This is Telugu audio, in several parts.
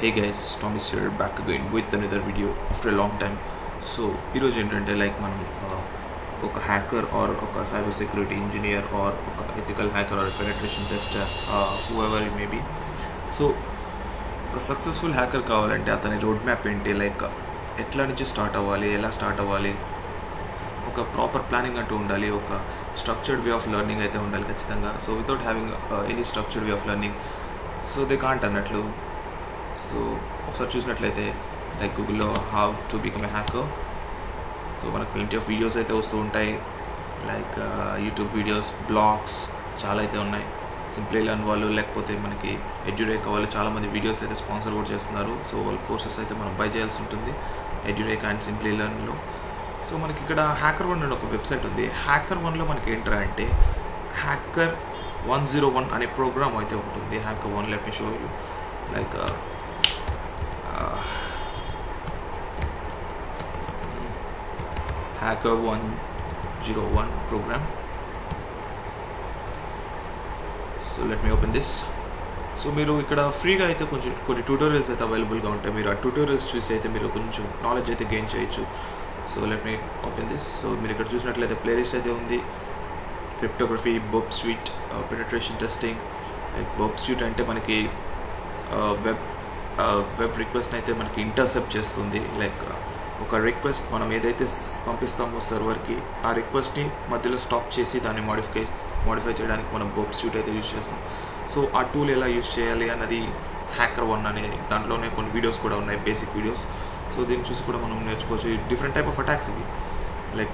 Hey guys, Thomas here back again with another video after a long time. So ఈరోజు ఏంటంటే మనం ఒక హ్యాకర్ ఆర్ ఒక సైబర్ సెక్యూరిటీ ఇంజనీర్ ఆర్ ఒక ethical hacker or penetration tester whoever it may be. So ఒక సక్సెస్ఫుల్ హ్యాకర్ కావాలంటే అతని రోడ్ మ్యాప్ ఏంటి, ఎట్లా నుంచి స్టార్ట్ అవ్వాలి, ఎలా స్టార్ట్ అవ్వాలి, ఒక ప్రాపర్ ప్లానింగ్ అంటూ ఉండాలి, ఒక స్ట్రక్చర్డ్ వే ఆఫ్ లెర్నింగ్ అయితే ఉండాలి ఖచ్చితంగా. So without having any structured way of learning so they can't అన్నట్లు. సో ఒకసారి చూసినట్లయితే గూగుల్లో how to become a hacker, so మనకు ప్lenty ఆఫ్ వీడియోస్ అయితే వస్తూ ఉంటాయి, యూట్యూబ్ వీడియోస్, బ్లాగ్స్ చాలా అయితే ఉన్నాయి. సింప్లీ లర్న్ వాళ్ళు లేకపోతే మనకి ఎడ్యురేక్ వాళ్ళు చాలామంది వీడియోస్ అయితే స్పాన్సర్ కూడా చేస్తున్నారు. సో వాళ్ళ కోర్సెస్ అయితే మనం బై చేయాల్సి ఉంటుంది ఎడ్యురేక్ అండ్ సింప్లీ లర్న్లో. సో మనకి ఇక్కడ HackerOne అనే ఒక వెబ్సైట్ ఉంది. HackerOneలో మనకి ఏంట్రా అంటే Hacker101 అనే ప్రోగ్రామ్ అయితే ఉంటుంది. HackerOne, let me show you. Hacker101 program. So let me open this. So మీరు ఇక్కడ ఫ్రీగా అయితే కొన్ని ట్యూటోరియల్స్ అయితే అవైలబుల్గా ఉంటాయి. మీరు ఆ ట్యూటోరియల్స్ చూసి అయితే మీరు కొంచెం నాలెడ్జ్ అయితే గెయిన్ చేయొచ్చు. So let me open this. So మీరు ఇక్కడ చూసినట్లయితే ప్లేలిస్ట్ అయితే ఉంది. Cryptography, Burp Suite, penetration testing. Burp Suite అంటే మనకి వెబ్ రిక్వెస్ట్ని అయితే మనకి ఇంటర్సెప్ట్ చేస్తుంది. ఒక రిక్వెస్ట్ మనం ఏదైతే పంపిస్తామో సర్వర్కి, ఆ రిక్వెస్ట్ని మధ్యలో స్టాప్ చేసి దాన్ని మాడిఫై చేయడానికి మనం బర్బ్ స్యూట్ అయితే యూజ్ చేస్తాం. సో ఆ టూల్ ఎలా యూజ్ చేయాలి అన్నది HackerOne అనేది, దాంట్లోనే కొన్ని వీడియోస్ కూడా ఉన్నాయి, బేసిక్ వీడియోస్. సో దీన్ని చూసి కూడా మనం నేర్చుకోవచ్చు. డిఫరెంట్ టైప్ ఆఫ్ అటాక్స్ ఇవి,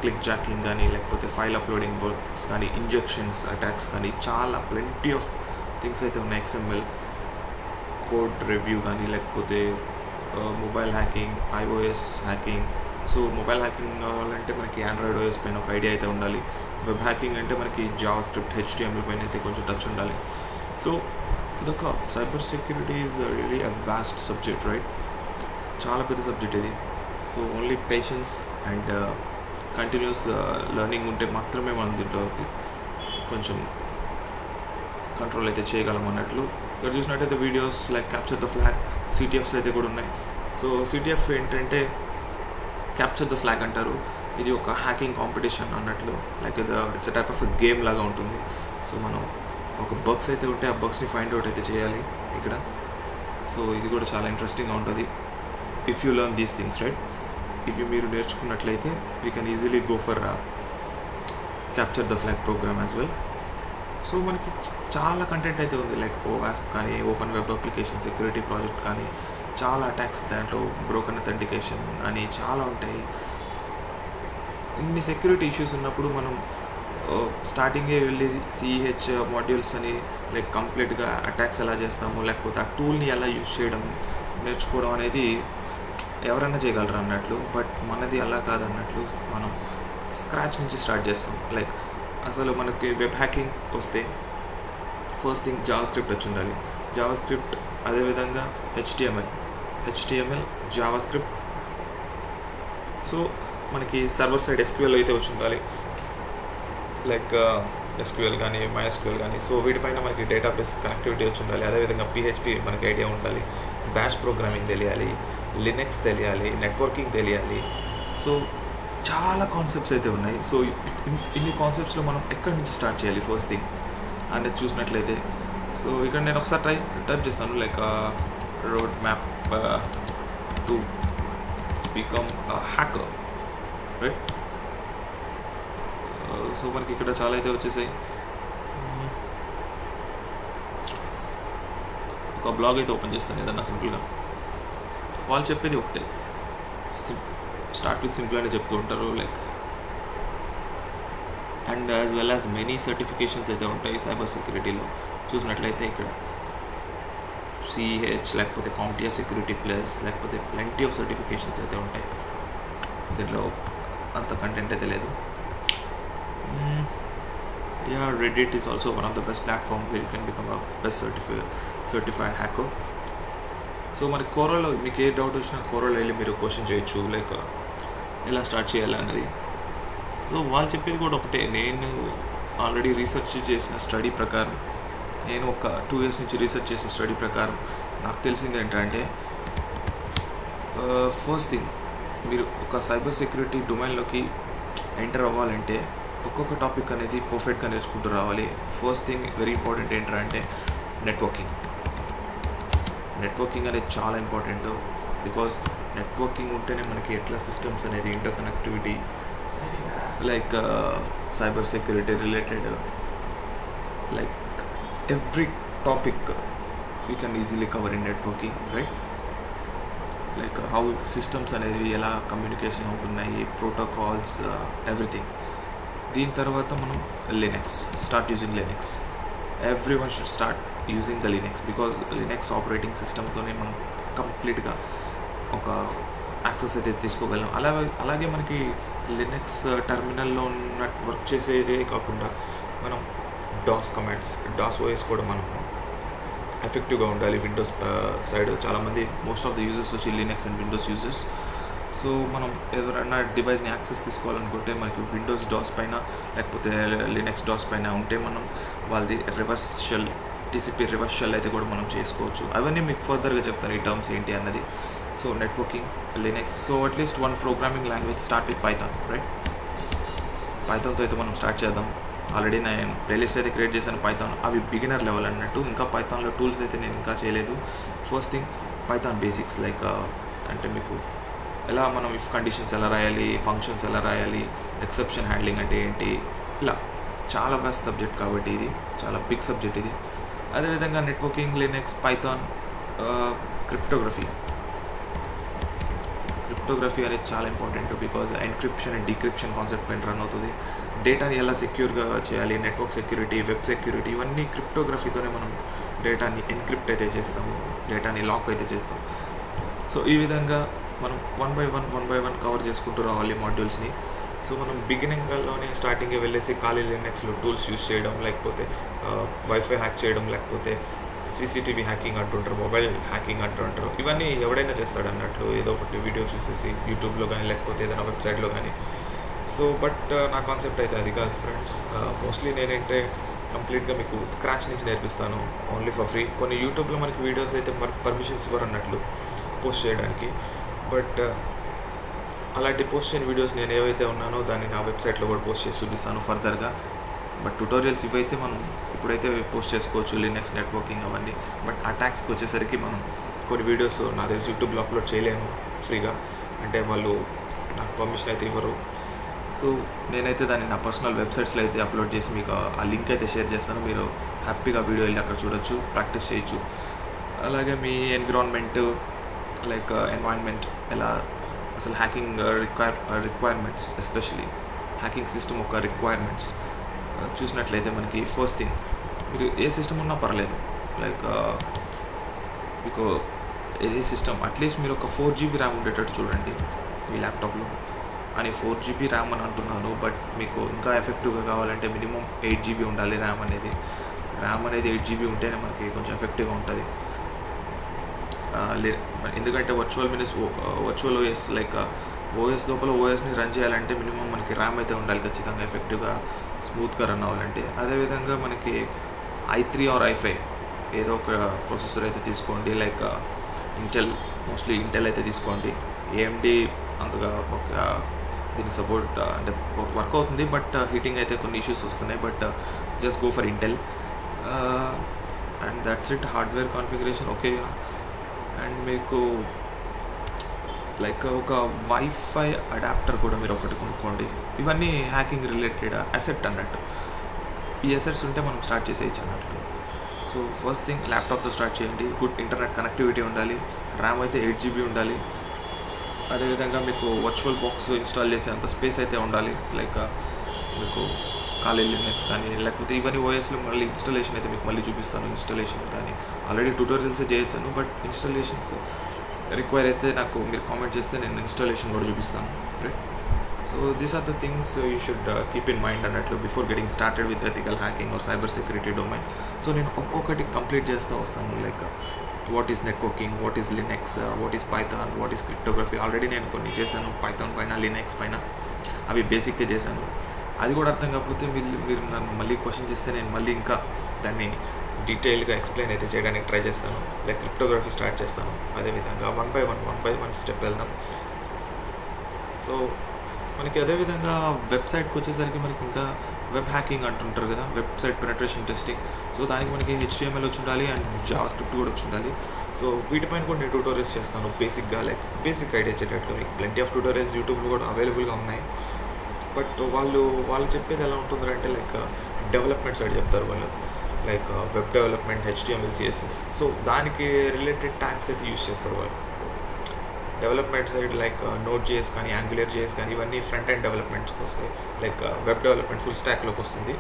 క్లిక్ జాకింగ్ కానీ, లేకపోతే ఫైల్ అప్లోడింగ్ బగ్స్ కానీ, ఇంజెక్షన్స్ అటాక్స్ కానీ, చాలా ప్లెంటీ ఆఫ్ థింగ్స్ అయితే ఉన్నాయి. XML కోడ్ రివ్యూ కానీ, లేకపోతే mobile hacking, iOS hacking. So mobile hacking కావాలంటే మనకి Android OS పైన ఒక ఐడియా అయితే ఉండాలి. వెబ్ హ్యాకింగ్ అంటే మనకి JavaScript, HTML పైన అయితే కొంచెం టచ్ ఉండాలి. సో ఇదొక cyber security is really a vast subject, right? చాలా పెద్ద సబ్జెక్ట్ ఇది. So only patience and continuous learning ఉంటే మాత్రమే మనం దీంట్లో కొంచెం కంట్రోల్ అయితే చేయగలం అన్నట్లు. ఇక్కడ చూసినట్టయితే videos capture the flag, CTFs అయితే కూడా ఉన్నాయి. సో CTF ఏంటంటే క్యాప్చర్ ద ఫ్లాగ్ అంటారు. ఇది ఒక హ్యాకింగ్ కాంపిటీషన్ అన్నట్లు, it's a type of game లాగా ఉంటుంది. సో మనం ఒక బగ్స్ అయితే ఉంటే ఆ బగ్స్ని ఫైండ్ అవుట్ అయితే చేయాలి ఇక్కడ. సో ఇది కూడా చాలా ఇంట్రెస్టింగ్గా ఉంటుంది if you learn these things, right? మీరు నేర్చుకున్నట్లయితే you can easily go for capture the flag program as well. So మనకి చాలా కంటెంట్ అయితే ఉంది, OWASP కానీ, open web application security project కానీ, చాలా అటాక్స్ దాంట్లో, బ్రోకన్ అథెంటికేషన్ అని చాలా ఉంటాయి. ఇన్ని సెక్యూరిటీ ఇష్యూస్ ఉన్నప్పుడు మనం స్టార్టింగే వెళ్ళి CH మాడ్యూల్స్ అని కంప్లీట్గా అటాక్స్ ఎలా చేస్తాము, లేకపోతే ఆ టూల్ని ఎలా యూజ్ చేయడం నేర్చుకోవడం అనేది ఎవరైనా చేయగలరు అన్నట్లు. బట్ మనది అలా కాదన్నట్లు, మనం స్క్రాచ్ నుంచి స్టార్ట్ చేస్తాం. అసలు మనకి వెబ్ హ్యాకింగ్ వస్తే ఫస్ట్ థింగ్ JavaScript వచ్చి ఉండాలి. JavaScript, అదేవిధంగా HTML, JavaScript. సో మనకి సర్వర్ సైడ్ SQL అయితే వచ్చి ఉండాలి, SQL కానీ, MySQL కానీ. సో వీటిపైన మనకి డేటాబేస్ కనెక్టివిటీ వచ్చి ఉండాలి. అదేవిధంగా PHP మనకి ఐడియా ఉండాలి, బ్యాష్ ప్రోగ్రామింగ్ తెలియాలి, లినక్స్ తెలియాలి, నెట్వర్కింగ్ తెలియాలి. సో చాలా కాన్సెప్ట్స్ అయితే ఉన్నాయి. సో ఇన్ని కాన్సెప్ట్స్లో మనం ఎక్కడి నుంచి స్టార్ట్ చేయాలి ఫస్ట్ థింగ్ అనేది చూసినట్లయితే, సో ఇక్కడ నేను ఒకసారి టైప్ చేస్తాను, road map to become hacker, right? So మనకి ఇక్కడ చాలా అయితే వచ్చేసాయి. ఒక బ్లాగ్ అయితే ఓపెన్ చేస్తాను ఏదన్నా సింపుల్గా. వాళ్ళు చెప్పేది ఒకటే, స్టార్ట్ విత్ సింపుల్ అని చెప్తూ ఉంటారు. And as well as many certifications అయితే ఉంటాయి సైబర్ సెక్యూరిటీలో. చూసినట్లయితే ఇక్కడ CH, లేకపోతే CompTIA సెక్యూరిటీ ప్లస్, లేకపోతే ప్లెంటీ ఆఫ్ సర్టిఫికేషన్స్ అయితే ఉంటాయి. దీంట్లో అంత కంటెంట్ అయితే లేదు. Reddit is also one of the best platform where you can become a best certified hacker. So మరి కోరలో మీకు ఏ డౌట్ వచ్చినా కోరలో వెళ్ళి మీరు క్వశ్చన్ చేయొచ్చు, ఎలా స్టార్ట్ చేయాలి అన్నది. సో వాళ్ళు చెప్పేది కూడా ఒకటే. నేను ఆల్రెడీ రీసెర్చ్ చేసిన స్టడీ ప్రకారం, నేను ఒక 2 years నుంచి రీసెర్చ్ చేసిన స్టడీ ప్రకారం నాకు తెలిసింది ఏంటంటే ఫస్ట్ థింగ్, మీరు ఒక సైబర్ సెక్యూరిటీ డొమైన్లోకి ఎంటర్ అవ్వాలంటే ఒక్కొక్క టాపిక్ అనేది పర్ఫెక్ట్గా నేర్చుకుంటూ రావాలి. ఫస్ట్ థింగ్ వెరీ ఇంపార్టెంట్ ఏంటంటే అంటే నెట్వర్కింగ్ అనేది చాలా ఇంపార్టెంట్. బికాజ్ నెట్వర్కింగ్ ఉంటేనే మనకి ఎట్లా సిస్టమ్స్ అనేది interconnectivity like cyber security related like every topic you can easily cover in networking, right? Like how systems అనేవి ఎలా కమ్యూనికేషన్ అవుతున్నాయి, ప్రోటోకాల్స్, ఎవ్రీథింగ్. దీని తర్వాత మనం Linux start using Linux. Every one should start using the Linux because Linux operating సిస్టమ్తోనే మనం కంప్లీట్గా ఒక యాక్సెస్ అయితే తీసుకోగలం. అలాగే మనకి లినక్స్ టెర్మినల్లో ఉన్న వర్క్ చేసేదే కాకుండా మనం డాస్ కమాండ్స్, డాస్ ఓఎస్ కూడా మనం ఎఫెక్టివ్గా ఉండాలి. విండోస్ సైడ్ చాలామంది మోస్ట్ ఆఫ్ ద యూజర్స్ వచ్చి Linux and Windows users. So మనం ఎవరైనా డివైస్ని యాక్సెస్ తీసుకోవాలనుకుంటే మనకి విండోస్ డాస్ పైన లేకపోతే లినక్స్ డాస్ పైన ఉంటే మనం వాళ్ళది reverse shell, TCP reverse shell అయితే కూడా మనం చేసుకోవచ్చు. అవన్నీ మీకు ఫర్దర్గా చెప్తాను ఈ టర్మ్స్ ఏంటి అన్నది. So networking, Linux. So at least one programming language start with Python, right? పైథాన్తో అయితే మనం స్టార్ట్ చేద్దాం. ఆల్రెడీ నేను ప్లేలిస్ట్ అయితే క్రియేట్ చేశాను పైథాన్. అవి బిగినర్ లెవెల్ అన్నట్టు. ఇంకా పైథాన్లో టూల్స్ అయితే నేను ఇంకా చేయలేదు. First thing Python basics, like అంటే మీకు ఎలా మనం ఇఫ్ కండిషన్స్ ఎలా రాయాలి, ఫంక్షన్స్ ఎలా రాయాలి, ఎక్సెప్షన్ హ్యాండ్లింగ్ అంటే ఏంటి, ఇలా చాలా వాస్ట్ సబ్జెక్ట్ కాబట్టి ఇది చాలా బిగ్ సబ్జెక్ట్ ఇది. అదేవిధంగా నెట్వర్కింగ్, లినక్స్, పైథాన్, క్రిప్టోగ్రఫీ అనేది చాలా important because encryption and decryption concept పైన రన్ అవుతుంది. డేటాని ఎలా సెక్యూర్గా చేయాలి, నెట్వర్క్ సెక్యూరిటీ, వెబ్ సెక్యూరిటీ, ఇవన్నీ క్రిప్టోగ్రఫీతోనే మనం డేటాని ఎన్క్రిప్ట్ అయితే చేస్తాము, డేటాని లాక్ అయితే చేస్తాం. సో ఈ విధంగా మనం వన్ బై వన్ కవర్ చేసుకుంటూ రావాలి మాడ్యూల్స్ని. సో మనం బిగినింగ్లోనే స్టార్టింగ్గా వెళ్ళేసి ఖాళీ లినక్స్లో టూల్స్ యూస్ చేయడం, లేకపోతే వైఫై హ్యాక్ చేయడం, లేకపోతే సీసీటీవీ హ్యాకింగ్ అంటుంటారు, మొబైల్ హ్యాకింగ్ అంటుంటారు. ఇవన్నీ ఎవడైనా చేస్తాడు అన్నట్లు, ఏదో ఒకటి వీడియో చూసేసి యూట్యూబ్లో కానీ లేకపోతే ఏదైనా వెబ్సైట్లో కానీ. సో బట్ నా కాన్సెప్ట్ అయితే అది కాదు ఫ్రెండ్స్. మోస్ట్లీ నేనంటే కంప్లీట్గా మీకు స్క్రాచ్ నుంచి నేర్పిస్తాను, ఓన్లీ ఫర్ ఫ్రీ. కొన్ని యూట్యూబ్లో మనకి వీడియోస్ అయితే పర్మిషన్స్ ఇవ్వరు అన్నట్లు పోస్ట్ చేయడానికి. బట్ అలాంటి పోస్ట్ చేయని వీడియోస్ నేను ఏవైతే ఉన్నానో దాన్ని నా వెబ్సైట్లో కూడా పోస్ట్ చేసి చూపిస్తాను ఫర్దర్గా. బట్ ట్యుటోరియల్స్ ఇవైతే మనం ఇప్పుడైతే పోస్ట్ చేసుకోవచ్చు, లినక్స్, నెట్వర్కింగ్ అవన్నీ. బట్ అటాక్స్కి వచ్చేసరికి మనం కొన్ని వీడియోస్ నాకు తెలిసి యూట్యూబ్లో అప్లోడ్ చేయలేను ఫ్రీగా, అంటే వాళ్ళు నాకు పర్మిషన్ అయితే ఇవ్వరు. సో నేనైతే దాన్ని నా పర్సనల్ వెబ్సైట్స్లో అయితే అప్లోడ్ చేసి మీకు ఆ లింక్ అయితే షేర్ చేస్తాను. మీరు హ్యాపీగా వీడియో వెళ్ళి అక్కడ చూడొచ్చు, ప్రాక్టీస్ చేయొచ్చు. అలాగే మీ ఎన్విరాన్మెంట్ లైక్ ఎన్వైర్న్మెంట్ ఎలా అసలు hacking requirements, especially hacking system యొక్క రిక్వైర్మెంట్స్ చూసినట్లయితే మనకి ఫస్ట్ థింగ్ మీరు ఏ సిస్టమ్ ఉన్నా పర్లేదు, లైక్ మీకు ఏ సిస్టమ్ అట్లీస్ట్ మీరు ఒక 4 GB ర్యామ్ ఉండేటట్టు చూడండి మీ ల్యాప్టాప్లో. అని 4 GB ర్యామ్ అని అంటున్నాను, బట్ మీకు ఇంకా ఎఫెక్టివ్గా కావాలంటే మినిమం 8 GB ఉండాలి ర్యామ్ అనేది. 8 GB ఉంటేనే మనకి కొంచెం ఎఫెక్టివ్గా ఉంటుంది. ఎందుకంటే వర్చువల్ ఓఎస్ లైక్ ఓఎస్ లోపల ఓఎస్ని రన్ చేయాలంటే మినిమం మనకి ర్యామ్ అయితే ఉండాలి ఖచ్చితంగా, ఎఫెక్టివ్గా స్మూత్గా రన్ అవ్వాలంటే. అదేవిధంగా మనకి i3 ఆర్ i5 ఏదో ఒక ప్రాసెసర్ అయితే తీసుకోండి, లైక్ మోస్ట్లీ ఇంటెల్ అయితే తీసుకోండి. AMD అంతగా ఒక దీనికి సపోర్ట్ అంటే వర్క్ అవుతుంది, బట్ హీటింగ్ అయితే కొన్ని ఇష్యూస్ వస్తున్నాయి. But just go for Intel and that's it. Hardware configuration okay. And మీకు లైక్ ఒక వైఫై అడాప్టర్ కూడా మీరు ఒకటి కొనుక్కోండి. ఇవన్నీ హ్యాకింగ్ రిలేటెడ్ అసెట్ అన్నట్టు. ఈ అసెట్స్ ఉంటే మనం స్టార్ట్ చేసేయచ్చు అన్నట్లు. సో ఫస్ట్ థింగ్ ల్యాప్టాప్తో స్టార్ట్ చేయండి. గుడ్ ఇంటర్నెట్ కనెక్టివిటీ ఉండాలి, ర్యామ్ అయితే 8 GB ఉండాలి. అదేవిధంగా మీకు వర్చువల్ బాక్స్ ఇన్స్టాల్ చేసే అంత స్పేస్ అయితే ఉండాలి. లైక్ మీకు ఖాళీ లినక్స్ కానీ లేకపోతే ఇవన్నీ ఓఎస్లో మళ్ళీ ఇన్స్టాలేషన్ అయితే మీకు మళ్ళీ చూపిస్తాను. ఇన్స్టాలేషన్ కానీ ఆల్రెడీ ట్యూటోరియల్సే చేసాను, బట్ ఇన్స్టాలేషన్స్ రిక్వైర్ అయితే నాకు మీరు కామెంట్ చేస్తే నేను ఇన్స్టాలేషన్ కూడా చూపిస్తాను, right? So these are the things you should keep in mind అన్నట్లు before getting started with ethical hacking or cyber security domain. So నేను ఒక్కొక్కటి కంప్లీట్ చేస్తూ వస్తాను. Like what is networking, what is Linux, what is Python, what is cryptography. Already నేను కొన్ని చేశాను పైథాన్ పైన, లినక్స్ పైన, అవి బేసిక్గా చేశాను. అది కూడా అర్థం కాకపోతే మీరు నన్ను మళ్ళీ క్వశ్చన్ చేస్తే నేను మళ్ళీ ఇంకా దాన్ని డీటెయిల్గా ఎక్స్ప్లెయిన్ అయితే చేయడానికి ట్రై చేస్తాను. లైక్ క్రిప్టోగ్రఫీ స్టార్ట్ చేస్తాను, అదేవిధంగా వన్ బై వన్ స్టెప్ వెళ్దాం. సో మనకి అదేవిధంగా వెబ్సైట్కి వచ్చేసరికి మనకి ఇంకా వెబ్ హ్యాకింగ్ అంటుంటారు కదా, వెబ్సైట్ పెనట్రేషన్ టెస్టింగ్. సో దానికి మనకి HTML వచ్చి ఉండాలి అండ్ జావా స్క్రిప్ట్ కూడా వచ్చి ఉండాలి. సో వీటిపైన కూడా నేను ట్యూటోరియల్స్ చేస్తాను బేసిక్గా, లైక్ బేసిక్ ఐడియా వచ్చేటట్లు. మీకు ప్లెంటీ ఆఫ్ ట్యూటోరియల్స్ యూట్యూబ్లో కూడా అవైలబుల్గా ఉన్నాయి. బట్ వాళ్ళు చెప్పేది ఎలా ఉంటుందంటే అంటే లైక్ డెవలప్మెంట్ సైడ్ చెప్తారు వాళ్ళు, like web development, HTML, CSS. So దానికి రిలేటెడ్ ట్యాగ్స్ అయితే యూస్ చేస్తారు వాళ్ళు. డెవలప్మెంట్ సైడ్ లైక్ Node.js కానీ AngularJS కానీ ఇవన్నీ ఫ్రంట్ ఎండ్ డెవలప్మెంట్స్కి వస్తాయి. లైక్ వెబ్ డెవలప్మెంట్ ఫుల్ స్టాక్లోకి వస్తుంది.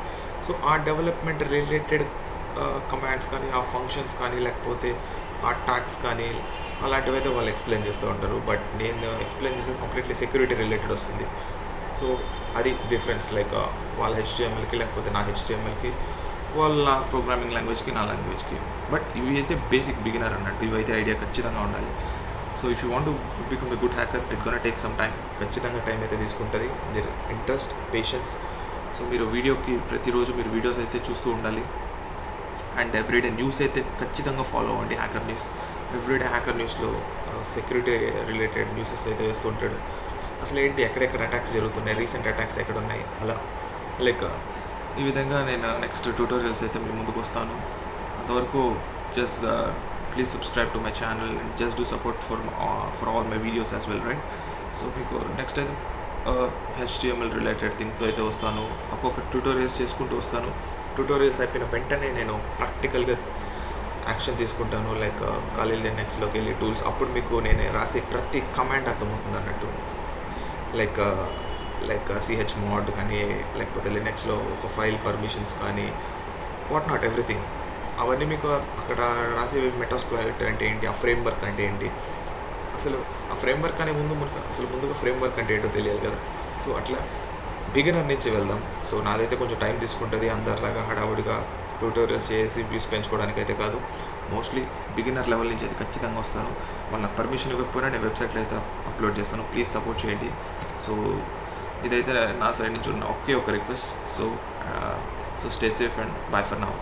సో ఆ డెవలప్మెంట్ రిలేటెడ్ కమాండ్స్ కానీ, ఆ ఫంక్షన్స్ కానీ, లేకపోతే ఆ ట్యాగ్స్ కానీ అలాంటివి అయితే వాళ్ళు ఎక్స్ప్లెయిన్ చేస్తూ ఉంటారు. బట్ నేను ఎక్స్ప్లెయిన్ చేసేది కంప్లీట్లీ సెక్యూరిటీ రిలేటెడ్ వస్తుంది. సో అది డిఫరెన్స్, లైక్ వాళ్ళ HTMLకి లేకపోతే నా HTMLకి, వాళ్ళ ప్రోగ్రామింగ్ లాంగ్వేజ్కి నా లాంగ్వేజ్కి. బట్ ఇవి అయితే బేసిక్ బిగినర్ అన్నట్టు, ఇవైతే ఐడియా ఖచ్చితంగా ఉండాలి. So if you want to become a good hacker, it gonna take some time. ఖచ్చితంగా టైం అయితే తీసుకుంటుంది. మీరు ఇంట్రెస్ట్, పేషెన్స్. సో మీరు ప్రతిరోజు మీరు వీడియోస్ అయితే చూస్తూ ఉండాలి. అండ్ ఎవ్రీడే న్యూస్ అయితే ఖచ్చితంగా ఫాలో అవ్వండి. హ్యాకర్ న్యూస్, ఎవ్రీడే హ్యాకర్ న్యూస్లో సెక్యూరిటీ రిలేటెడ్ న్యూసెస్ అయితే వేస్తూ ఉంటాడు. అసలు ఏంటి, ఎక్కడెక్కడ అటాక్స్ జరుగుతున్నాయి, రీసెంట్ అటాక్స్ ఎక్కడ ఉన్నాయి, అలా లైక్ ఈ విధంగా నేను నెక్స్ట్ ట్యూటోరియల్స్ అయితే మీ ముందుకు వస్తాను. అంతవరకు just please subscribe to my channel and just do support for all my videos as well, right? So మీకు నెక్స్ట్ అయితే HTML రిలేటెడ్ థింగ్తో అయితే వస్తాను. ఒక్కొక్క ట్యూటోరియల్స్ చేసుకుంటూ వస్తాను. ట్యూటోరియల్స్ అయిపోయిన వెంటనే నేను ప్రాక్టికల్గా యాక్షన్ తీసుకుంటాను. లైక్ ఖాళీ నెక్స్ట్లోకి వెళ్ళి టూల్స్, అప్పుడు మీకు నేను రాసే ప్రతి కమాండ్ అర్థమవుతుంది అన్నట్టు. లైక్ chmod కానీ, లేకపోతే లినక్స్లో ఒక ఫైల్ పర్మిషన్స్ కానీ, వాట్ నాట్ ఎవ్రీథింగ్. అవన్నీ మీకు అక్కడ రాసే మెటాస్ప్లాయిట్ అంటే ఏంటి, ఆ ఫ్రేమ్వర్క్ అంటే ఏంటి, అసలు ఆ ఫ్రేమ్వర్క్ అనే ముందుగా ఫ్రేమ్వర్క్ అంటే ఏంటో తెలియాలి కదా. సో అట్లా బిగినర్ నుంచి వెళ్దాం. సో నాదైతే కొంచెం టైం తీసుకుంటుంది, అందరిలాగా హడావుడిగా ట్యూటోరియల్స్ చేసి వ్యూస్ పెంచుకోవడానికి అయితే కాదు. మోస్ట్లీ బిగినర్ లెవెల్ నుంచి అయితే ఖచ్చితంగా వస్తాను. వాళ్ళ పర్మిషన్ ఇవ్వకపోయినా నేను వెబ్సైట్లో అయితే అప్లోడ్ చేస్తాను. ప్లీజ్ సపోర్ట్ చేయండి. సో ఇదైతే నా సైడ్ నుంచి ఉన్న ఒకే ఒక request. So stay safe and by for now.